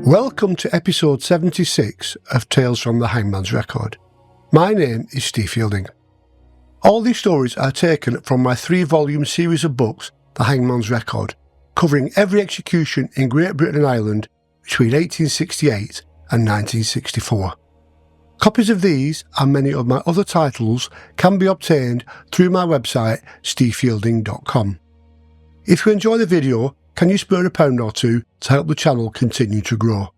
Welcome to episode 76 of Tales from the Hangman's Record. My name is Steve Fielding. All these stories are taken from my 3-volume series of books, The Hangman's Record, covering every execution in Great Britain and Ireland between 1868 and 1964. Copies of these and many of my other titles can be obtained through my website stevefielding.com. If you enjoy the video, can you spare £1 or £2 to help the channel continue to grow?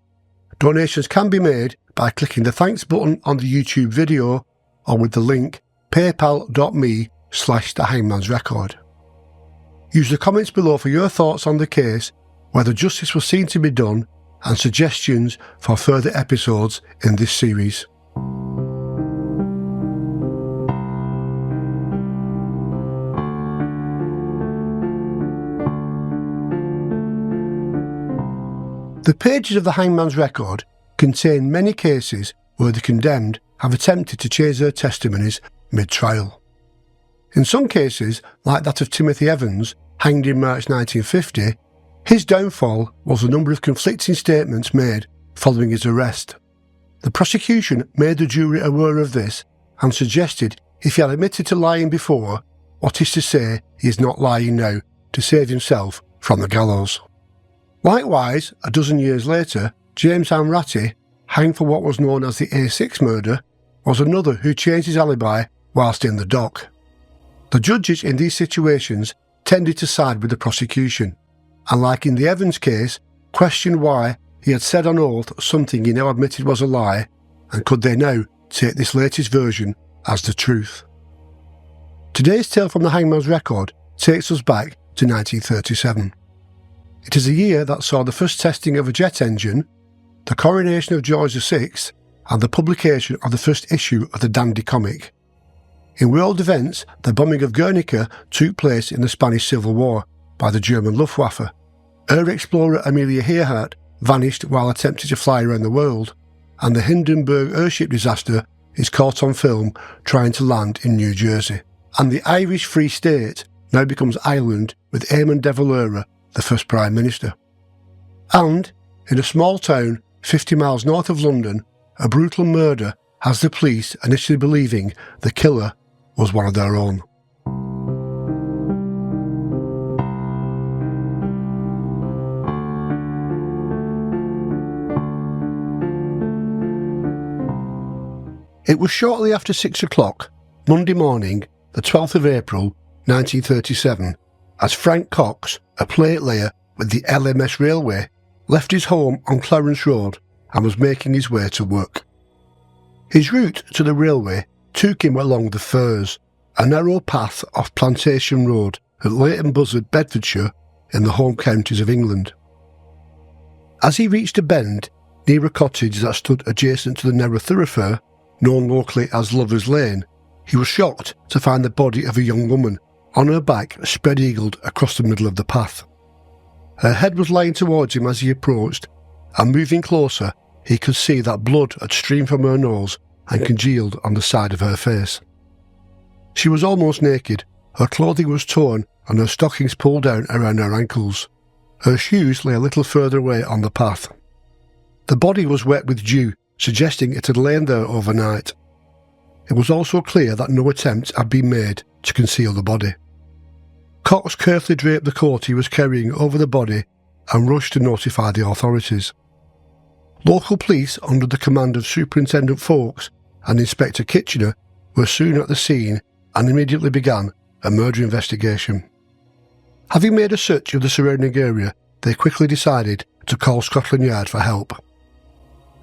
Donations can be made by clicking the thanks button on the YouTube video or with the link paypal.me/thehangmansrecord. Use the comments below for your thoughts on the case, whether justice was seen to be done, and suggestions for further episodes in this series. The pages of the Hangman's Record contain many cases where the condemned have attempted to change their testimonies mid-trial. In some cases, like that of Timothy Evans, hanged in March 1950, his downfall was the number of conflicting statements made following his arrest. The prosecution made the jury aware of this and suggested if he had admitted to lying before, what is to say he is not lying now to save himself from the gallows. Likewise, a dozen years later, James Ratty, hanged for what was known as the A6 murder, was another who changed his alibi whilst in the dock. The judges in these situations tended to side with the prosecution, and like in the Evans case, questioned why he had said on oath something he now admitted was a lie, and could they now take this latest version as the truth. Today's tale from the Hangman's Record takes us back to 1937. It is a year that saw the first testing of a jet engine, the coronation of George VI, and the publication of the first issue of the Dandy comic. In world events, the bombing of Guernica took place in the Spanish Civil War by the German Luftwaffe. Air explorer Amelia Earhart vanished while attempting to fly around the world, and the Hindenburg airship disaster is caught on film trying to land in New Jersey. And the Irish Free State now becomes Ireland with Eamon de Valera the first Prime Minister. And, in a small town 50 miles north of London, a brutal murder has the police initially believing the killer was one of their own. It was shortly after 6 o'clock, Monday morning, the 12th of April, 1937, as Frank Cox, a plate layer with the LMS Railway, left his home on Clarence Road and was making his way to work. His route to the railway took him along the Firs, a narrow path off Plantation Road at Leighton Buzzard, Bedfordshire, in the home counties of England. As he reached a bend near a cottage that stood adjacent to the narrow thoroughfare, known locally as Lover's Lane, he was shocked to find the body of a young woman on her back spread-eagled across the middle of the path. Her head was lying towards him as he approached, and moving closer he could see that blood had streamed from her nose and congealed on the side of her face. She was almost naked, her clothing was torn and her stockings pulled down around her ankles. Her shoes lay a little further away on the path. The body was wet with dew, suggesting it had lain there overnight. It was also clear that no attempt had been made to conceal the body. Cox carefully draped the coat he was carrying over the body and rushed to notify the authorities. Local police, under the command of Superintendent Fawkes and Inspector Kitchener, were soon at the scene and immediately began a murder investigation. Having made a search of the surrounding area, they quickly decided to call Scotland Yard for help.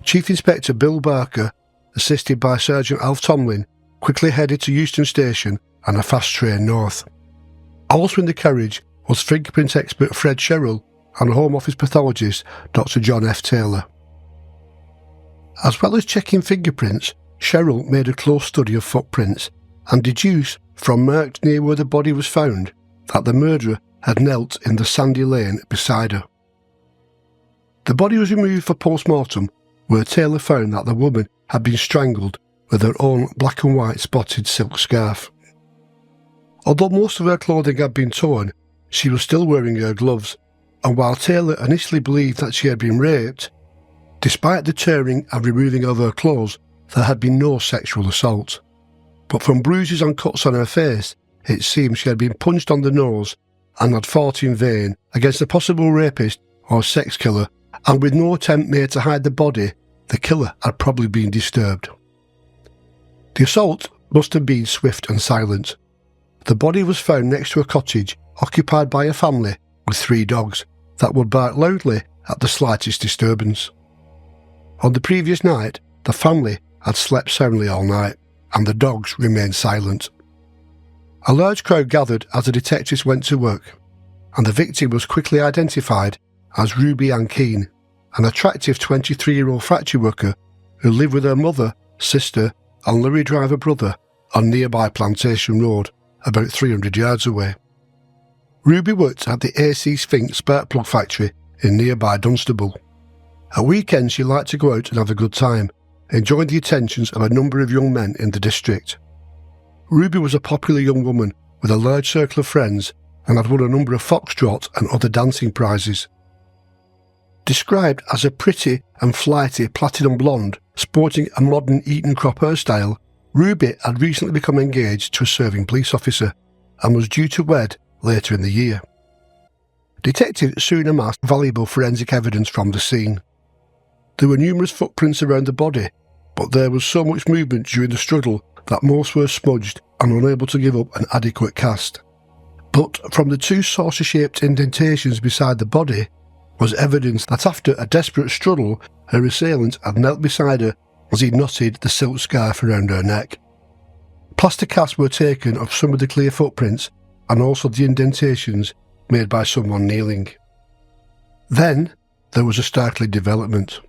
Chief Inspector Bill Barker, assisted by Sergeant Alf Tomlin, quickly headed to Euston Station and a fast train north. Also in the carriage was fingerprint expert Fred Sherrill and Home Office pathologist Dr. John F. Taylor. As well as checking fingerprints, Sherrill made a close study of footprints and deduced from marks near where the body was found that the murderer had knelt in the sandy lane beside her. The body was removed for post-mortem, where Taylor found that the woman had been strangled with her own black and white spotted silk scarf. Although most of her clothing had been torn, she was still wearing her gloves, and while Taylor initially believed that she had been raped, Despite the tearing and removing of her clothes, there had been no sexual assault. But from bruises and cuts on her face, it seemed she had been punched on the nose and had fought in vain against a possible rapist or sex killer, and with no attempt made to hide the body, the killer had probably been disturbed. The assault must have been swift and silent. The body was found next to a cottage occupied by a family with 3 dogs that would bark loudly at the slightest disturbance. On the previous night, the family had slept soundly all night, and the dogs remained silent. A large crowd gathered as the detectives went to work, and the victim was quickly identified as Ruby Ann Keane, an attractive 23-year-old factory worker who lived with her mother, sister and lorry driver brother on nearby Plantation Road, about 300 yards away. Ruby worked at the AC Sphinx spark plug factory in nearby Dunstable. At weekends she liked to go out and have a good time, enjoying the attentions of a number of young men in the district. Ruby was a popular young woman with a large circle of friends and had won a number of foxtrot and other dancing prizes. Described as a pretty and flighty platinum blonde, sporting a modern Eton crop hairstyle, Ruby had recently become engaged to a serving police officer and was due to wed later in the year. Detectives soon amassed valuable forensic evidence from the scene. There were numerous footprints around the body, but there was so much movement during the struggle that most were smudged and unable to give up an adequate cast. But from the 2 saucer-shaped indentations beside the body was evidence that after a desperate struggle, her assailant had knelt beside her as he knotted the silk scarf around her neck. Plaster casts were taken of some of the clear footprints and also the indentations made by someone kneeling. Then there was a startling development.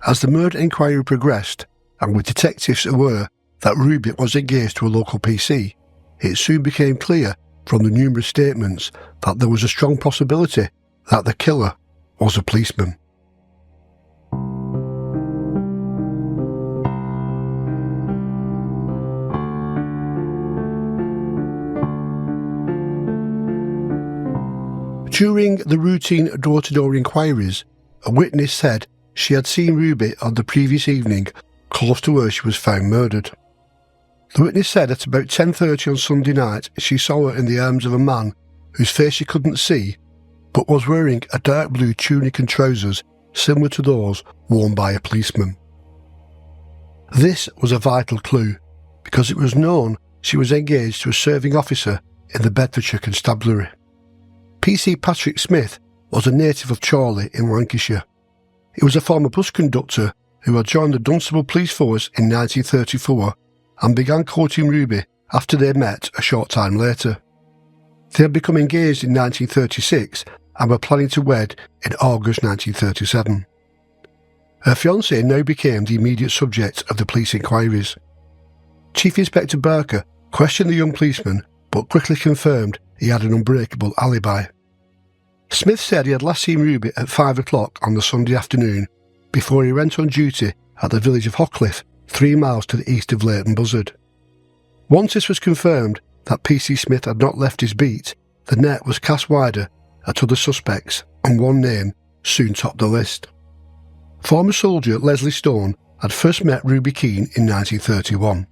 As the murder inquiry progressed, and with detectives aware that Ruby was engaged to a local PC, it soon became clear from the numerous statements that there was a strong possibility that the killer was a policeman. During the routine door-to-door inquiries, a witness said she had seen Ruby on the previous evening close to where she was found murdered. The witness said at about 10:30 on Sunday night she saw her in the arms of a man whose face she couldn't see, but was wearing a dark blue tunic and trousers similar to those worn by a policeman. This was a vital clue, because it was known she was engaged to a serving officer in the Bedfordshire constabulary. PC Patrick Smith was a native of Chorley in Lancashire. He was a former bus conductor who had joined the Dunstable Police Force in 1934 and began courting Ruby after they met a short time later. They had become engaged in 1936 and were planning to wed in August 1937. Her fiancé now became the immediate subject of the police inquiries. Chief Inspector Barker questioned the young policeman but quickly confirmed he had an unbreakable alibi. Smith said he had last seen Ruby at 5 o'clock on the Sunday afternoon before he went on duty at the village of Hockliffe, 3 miles to the east of Leighton Buzzard. Once this was confirmed that PC Smith had not left his beat, the net was cast wider at other suspects, and one name soon topped the list. Former soldier Leslie Stone had first met Ruby Keane in 1931.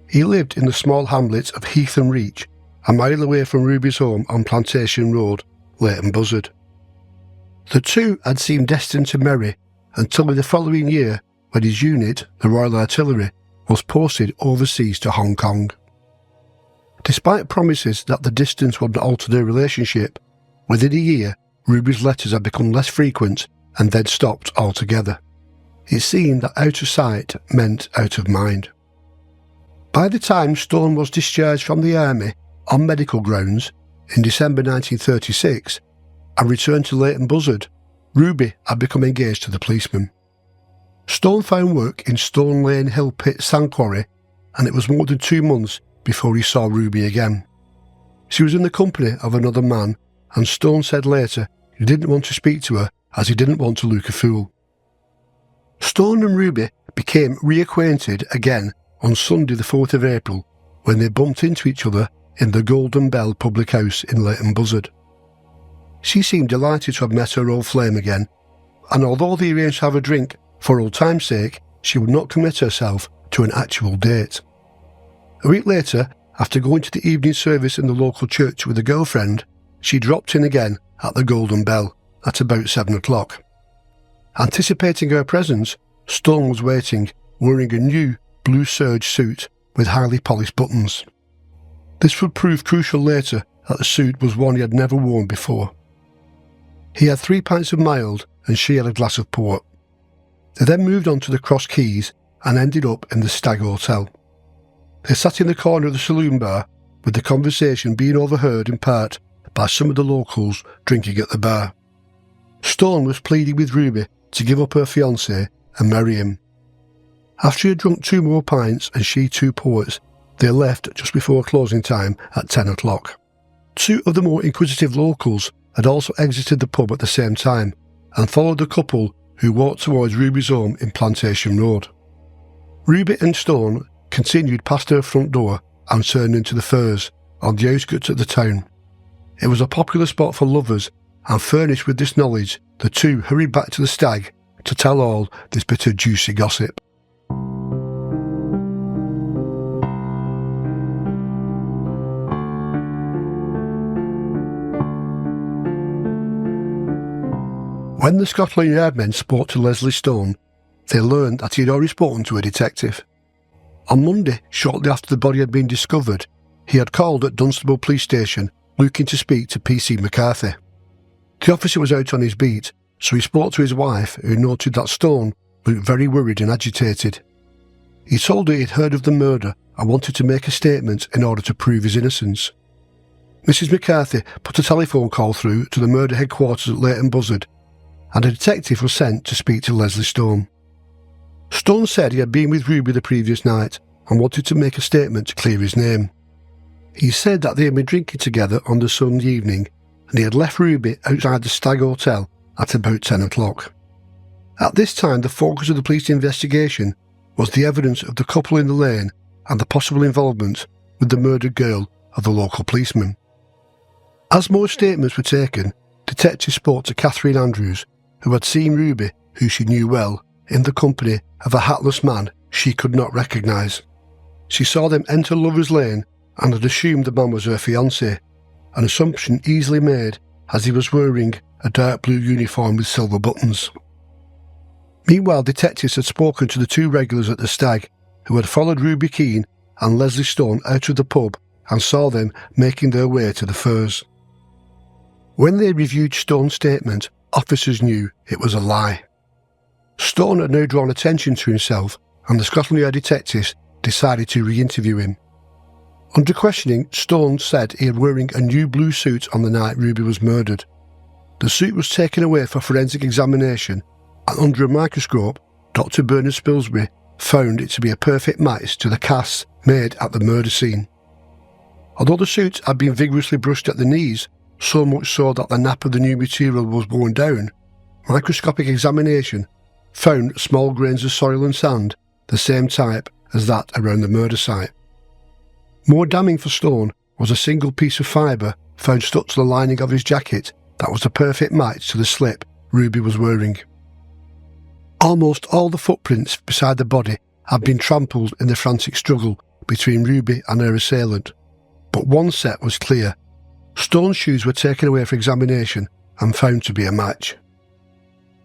He lived in the small hamlet of Heath and Reach, a mile away from Ruby's home on Plantation Road, Leighton Buzzard. The two had seemed destined to marry until in the following year when his unit, the Royal Artillery, was posted overseas to Hong Kong. Despite promises that the distance would not alter their relationship, within a year Ruby's letters had become less frequent and then stopped altogether. It seemed that out of sight meant out of mind. By the time Stone was discharged from the army on medical grounds in December 1936 and returned to Leighton Buzzard, Ruby had become engaged to the policeman. Stone found work in Stone Lane Hill Pit Sand Quarry, and it was more than 2 months before he saw Ruby again. She was in the company of another man, and Stone said later he didn't want to speak to her as he didn't want to look a fool. Stone and Ruby became reacquainted again on Sunday the 4th of April when they bumped into each other in the Golden Bell public house in Leighton Buzzard. She seemed delighted to have met her old flame again, and although they arranged to have a drink for old time's sake, she would not commit herself to an actual date. A week later, after going to the evening service in the local church with a girlfriend, she dropped in again at the Golden Bell at about 7 o'clock. Anticipating her presence, Stone was waiting, wearing a new blue serge suit with highly polished buttons. This would prove crucial later, that the suit was one he had never worn before. He had 3 pints of mild and she had a glass of port. They then moved on to the Cross Keys and ended up in the Stag Hotel. They sat in the corner of the saloon bar, with the conversation being overheard in part by some of the locals drinking at the bar. Stone was pleading with Ruby to give up her fiancé and marry him. After he had drunk 2 more pints and she 2 ports, they left just before closing time at 10 o'clock. 2 of the more inquisitive locals had also exited the pub at the same time and followed the couple who walked towards Ruby's home in Plantation Road. Ruby and Stone continued past her front door and turned into the Firs on the outskirts of the town. It was a popular spot for lovers, and furnished with this knowledge, the 2 hurried back to the Stag to tell all this bit of juicy gossip. When the Scotland Yard men spoke to Leslie Stone, they learned that he had already spoken to a detective. On Monday, shortly after the body had been discovered, he had called at Dunstable Police Station looking to speak to PC McCarthy. The officer was out on his beat, so he spoke to his wife, who noted that Stone looked very worried and agitated. He told her he'd heard of the murder and wanted to make a statement in order to prove his innocence. Mrs McCarthy put a telephone call through to the murder headquarters at Leighton Buzzard, and a detective was sent to speak to Leslie Stone. Stone said he had been with Ruby the previous night and wanted to make a statement to clear his name. He said that they had been drinking together on the Sunday evening and he had left Ruby outside the Stag Hotel at about 10 o'clock. At this time, the focus of the police investigation was the evidence of the couple in the lane and the possible involvement with the murdered girl of the local policeman. As more statements were taken, detectives spoke to Catherine Andrews, who had seen Ruby, who she knew well, in the company of a hatless man she could not recognise. She saw them enter Lover's Lane and had assumed the man was her fiancé, an assumption easily made as he was wearing a dark blue uniform with silver buttons. Meanwhile, detectives had spoken to the 2 regulars at the Stag, who had followed Ruby Keane and Leslie Stone out of the pub and saw them making their way to the Firs. When they reviewed Stone's statement, officers knew it was a lie. Stone had now drawn attention to himself, and the Scotland Yard detectives decided to re-interview him. Under questioning, Stone said he had wearing a new blue suit on the night Ruby was murdered. The suit was taken away for forensic examination, and under a microscope, Dr. Bernard Spilsbury found it to be a perfect match to the casts made at the murder scene. Although the suit had been vigorously brushed at the knees, so much so that the nap of the new material was worn down, microscopic examination found small grains of soil and sand, the same type as that around the murder site. More damning for Stone was a single piece of fibre found stuck to the lining of his jacket that was a perfect match to the slip Ruby was wearing. Almost all the footprints beside the body had been trampled in the frantic struggle between Ruby and her assailant, but one set was clear. Stone's shoes were taken away for examination and found to be a match.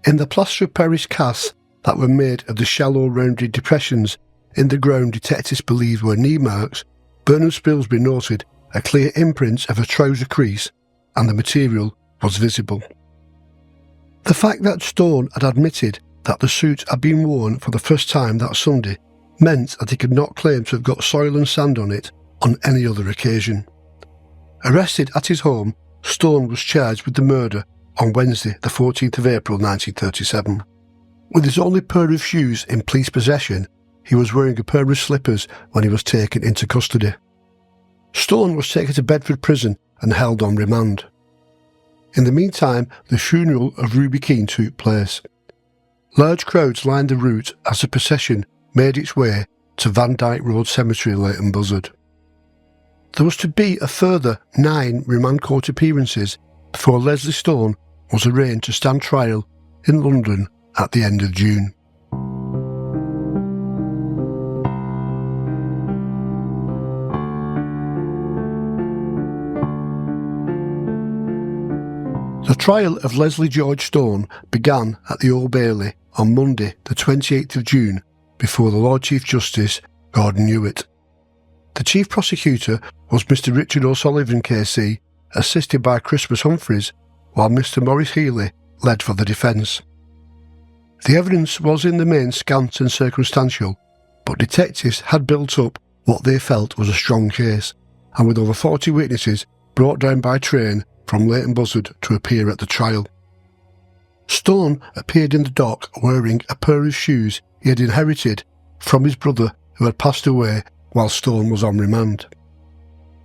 In the plaster of Paris casts that were made of the shallow rounded depressions in the ground detectives believed were knee marks, Bernard Spilsbury noted a clear imprint of a trouser crease, and the material was visible. The fact that Stone had admitted that the suit had been worn for the first time that Sunday meant that he could not claim to have got soil and sand on it on any other occasion. Arrested at his home, Stone was charged with the murder on Wednesday, the 14th of April 1937. With his only pair of shoes in police possession, he was wearing a pair of slippers when he was taken into custody. Stone was taken to Bedford prison and held on remand. In the meantime, the funeral of Ruby Keane took place. Large crowds lined the route as the procession made its way to Van Dyke Road Cemetery, Leighton Buzzard. There was to be a further 9 remand court appearances before Leslie Stone was arraigned to stand trial in London at the end of June. The trial of Leslie George Stone began at the Old Bailey on Monday the 28th of June before the Lord Chief Justice Gordon Hewitt. The Chief Prosecutor was Mr Richard O'Sullivan KC, assisted by Christmas Humphreys, while Mr Maurice Healy led for the defence. The evidence was in the main scant and circumstantial, but detectives had built up what they felt was a strong case, and with over 40 witnesses brought down by train from Leighton Buzzard to appear at the trial. Stone appeared in the dock wearing a pair of shoes he had inherited from his brother who had passed away while Stone was on remand.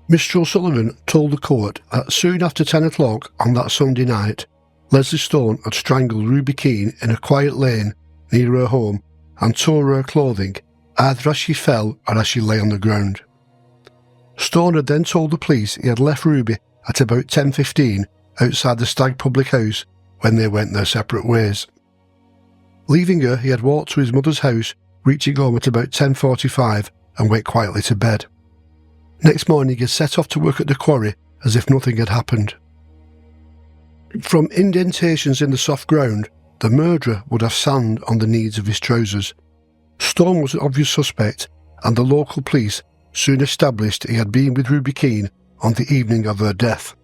Mr O'Sullivan told the court that soon after 10 o'clock on that Sunday night, Leslie Stone had strangled Ruby Keane in a quiet lane near her home and tore her clothing, either as she fell or as she lay on the ground. Stone had then told the police he had left Ruby at about 10:15 outside the Stag public house when they went their separate ways. Leaving her, he had walked to his mother's house, reaching home at about 10:45 and went quietly to bed. Next morning he had set off to work at the quarry as if nothing had happened. From indentations in the soft ground, the murderer would have sand on the knees of his trousers. Stone was an obvious suspect, and the local police soon established he had been with Ruby Keane on the evening of her death.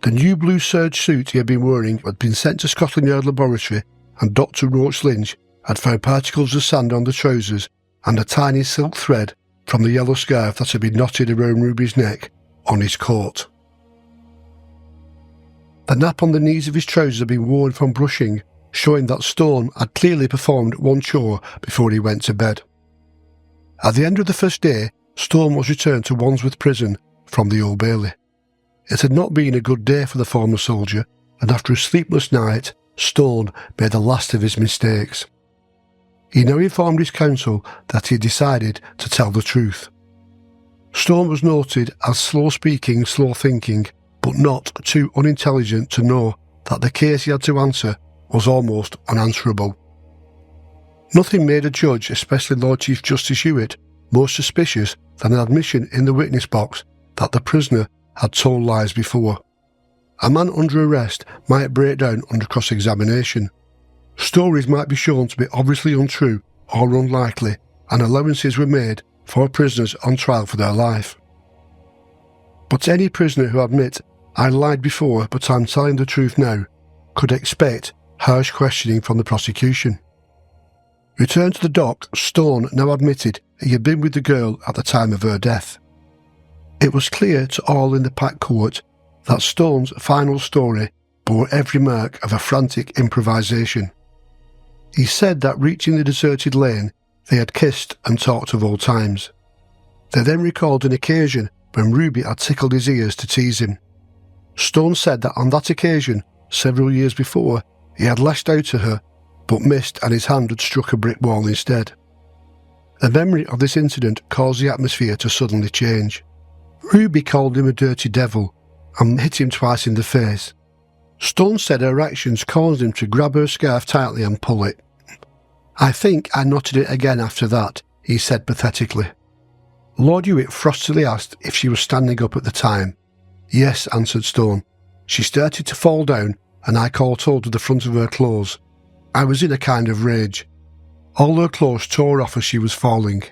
The new blue serge suit he had been wearing had been sent to Scotland Yard Laboratory, and Dr Roach Lynch had found particles of sand on the trousers and a tiny silk thread from the yellow scarf that had been knotted around Ruby's neck on his coat. The nap on the knees of his trousers had been worn from brushing, showing that Stone had clearly performed one chore before he went to bed. At the end of the first day, Stone was returned to Wandsworth Prison from the Old Bailey. It had not been a good day for the former soldier, and after a sleepless night, Stone made the last of his mistakes. He now informed his counsel that he had decided to tell the truth. Stone was noted as slow-speaking, slow-thinking, but not too unintelligent to know that the case he had to answer was almost unanswerable. Nothing made a judge, especially Lord Chief Justice Hewitt, more suspicious than an admission in the witness box that the prisoner had told lies before. A man under arrest might break down under cross-examination. Stories might be shown to be obviously untrue or unlikely, and allowances were made for prisoners on trial for their life. But any prisoner who admits, "I lied before, but I'm telling the truth now," could expect harsh questioning from the prosecution. Returned to the dock, Stone now admitted he had been with the girl at the time of her death. It was clear to all in the packed court that Stone's final story bore every mark of a frantic improvisation. He said that reaching the deserted lane, they had kissed and talked of old times. They then recalled an occasion when Ruby had tickled his ears to tease him. Stone said that on that occasion, several years before, he had lashed out at her, but missed and his hand had struck a brick wall instead. The memory of this incident caused the atmosphere to suddenly change. Ruby called him a dirty devil and hit him twice in the face. Stone said her actions caused him to grab her scarf tightly and pull it. "I think I knotted it again after that," he said pathetically. Lord Hewitt frostily asked if she was standing up at the time. "Yes," answered Stone. "She started to fall down and I caught hold of the front of her clothes. I was in a kind of rage. All her clothes tore off as she was falling."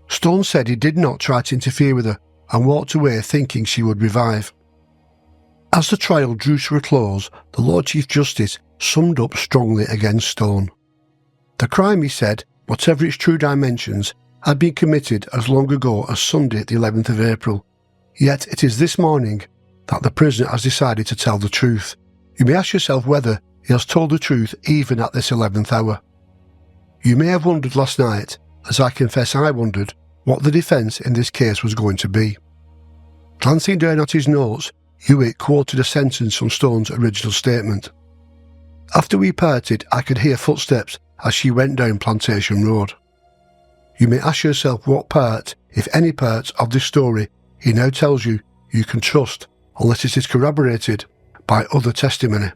Stone said he did not try to interfere with her and walked away thinking she would revive. As the trial drew to a close, the Lord Chief Justice summed up strongly against Stone. The crime, he said, whatever its true dimensions, had been committed as long ago as Sunday the 11th of April. Yet it is this morning that the prisoner has decided to tell the truth. You may ask yourself whether he has told the truth even at this 11th hour. You may have wondered last night, as I confess I wondered, what the defence in this case was going to be. Glancing down at his notes, Hewitt quoted a sentence from Stone's original statement. "After we parted, I could hear footsteps as she went down Plantation Road." You may ask yourself what part, if any part, of this story he now tells you you can trust unless it is corroborated by other testimony.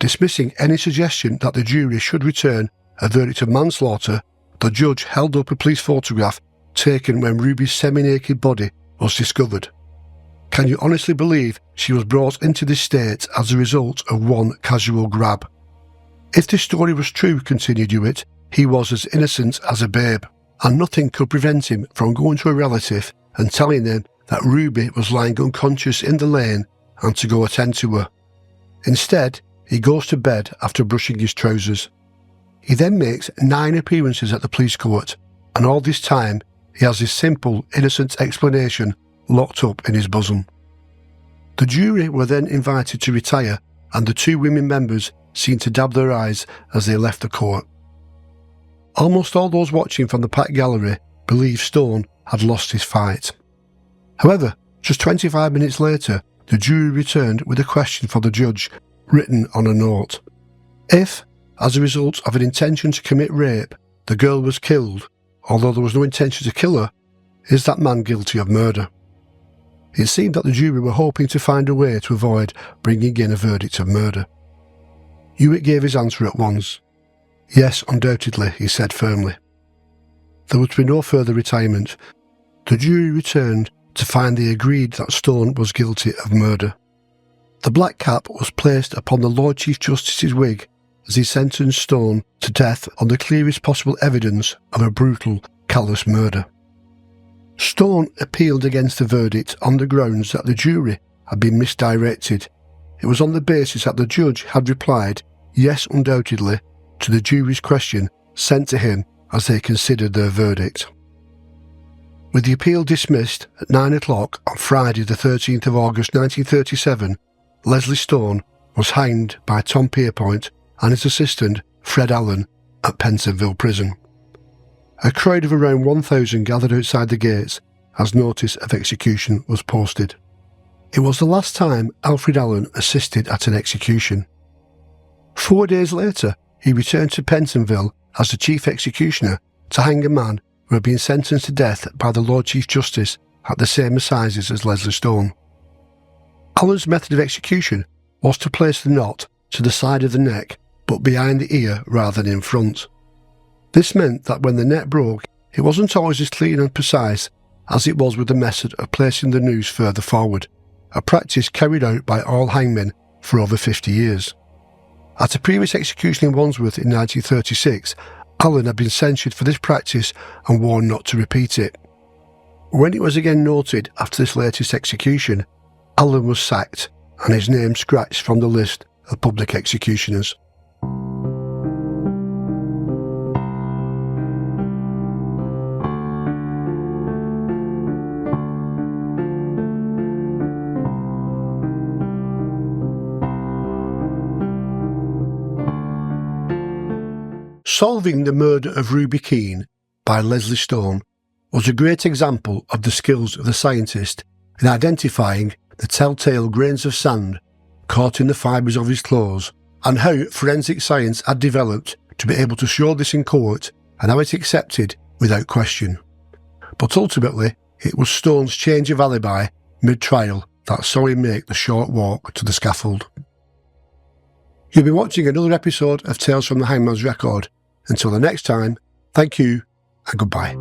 Dismissing any suggestion that the jury should return a verdict of manslaughter, the judge held up a police photograph taken when Ruby's semi-naked body was discovered. Can you honestly believe she was brought into this state as a result of one casual grab? If this story was true, continued Hewitt, he was as innocent as a babe, and nothing could prevent him from going to a relative and telling them that Ruby was lying unconscious in the lane and to go attend to her. Instead, he goes to bed after brushing his trousers. He then makes 9 appearances at the police court, and all this time he has this simple, innocent explanation locked up in his bosom. The jury were then invited to retire, and the 2 women members seemed to dab their eyes as they left the court. Almost all those watching from the packed gallery believed Stone had lost his fight. However, just 25 minutes later, the jury returned with a question for the judge, written on a note. If, as a result of an intention to commit rape, the girl was killed, although there was no intention to kill her, is that man guilty of murder? It seemed that the jury were hoping to find a way to avoid bringing in a verdict of murder. Hewitt gave his answer at once. Yes, undoubtedly, he said firmly. There was to be no further retirement. The jury returned to find they agreed that Stone was guilty of murder. The black cap was placed upon the Lord Chief Justice's wig as he sentenced Stone to death on the clearest possible evidence of a brutal, callous murder. Stone appealed against the verdict on the grounds that the jury had been misdirected. It was on the basis that the judge had replied, yes, undoubtedly, to the jury's question sent to him as they considered their verdict. With the appeal dismissed at 9 o'clock on Friday the 13th of August 1937, Leslie Stone was hanged by Tom Pierpoint and his assistant Fred Allen at Pentonville Prison. A crowd of around 1,000 gathered outside the gates as notice of execution was posted. It was the last time Alfred Allen assisted at an execution. 4 days later, he returned to Pentonville as the chief executioner to hang a man who had been sentenced to death by the Lord Chief Justice at the same assizes as Leslie Stone. Allen's method of execution was to place the knot to the side of the neck but behind the ear rather than in front. This meant that when the net broke, it wasn't always as clean and precise as it was with the method of placing the noose further forward, a practice carried out by all hangmen for over 50 years. At a previous execution in Wandsworth in 1936, Allen had been censured for this practice and warned not to repeat it. When it was again noted after this latest execution, Allen was sacked and his name scratched from the list of public executioners. Solving the Murder of Ruby Keane by Leslie Stone was a great example of the skills of the scientist in identifying the telltale grains of sand caught in the fibres of his clothes, and how forensic science had developed to be able to show this in court and have it accepted without question. But ultimately, it was Stone's change of alibi mid-trial that saw him make the short walk to the scaffold. You'll be watching another episode of Tales from the Hangman's Record. Until the next time, thank you and goodbye.